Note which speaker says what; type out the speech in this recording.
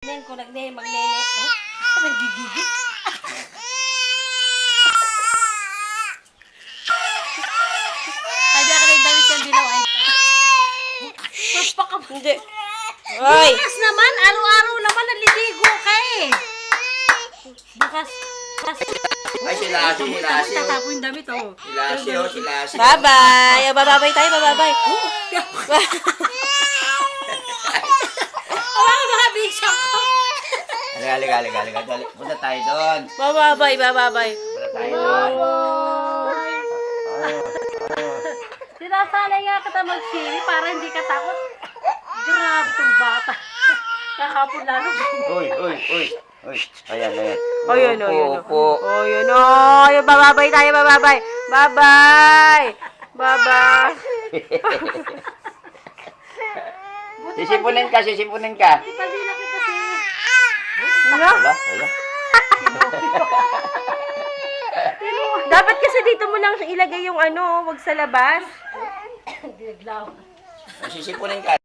Speaker 1: Nen ko magnene. Oh, nagigigit. Ay, di ako na yung damit yung bilaw. Ay,
Speaker 2: Hindi. Ay!
Speaker 1: bukas naman, araw-araw naman naliligo ka eh. Bukas.
Speaker 3: Ay, si Lassie, si Lassie.
Speaker 1: Tatapo yung damit, oh.
Speaker 3: Si Lassie, oh, si Lassie.
Speaker 2: Bye-bye! Bababay tayo, bababay.
Speaker 1: Wala ka bisyak ko.
Speaker 3: Halika. Punta tayo doon.
Speaker 2: Bababay, bababay.
Speaker 3: Punta tayo doon.
Speaker 1: Sinasanay nga kita mag-siri para hindi ka takot. Grabe itong bata. Kakapon lalo.
Speaker 3: Uy. Ayan.
Speaker 2: Ayun,
Speaker 3: Upo.
Speaker 2: Ayun, ayun. Bababay tayo, bababay. Bye-bye! Bye-bye!
Speaker 3: Sisipunin ka.
Speaker 1: Ipadila kita si...
Speaker 2: Ano?
Speaker 3: Wala.
Speaker 2: Dapat kasi dito mo lang ilagay yung ano, wag sa labas.
Speaker 1: Binaglaw.
Speaker 3: Sisipunin ka.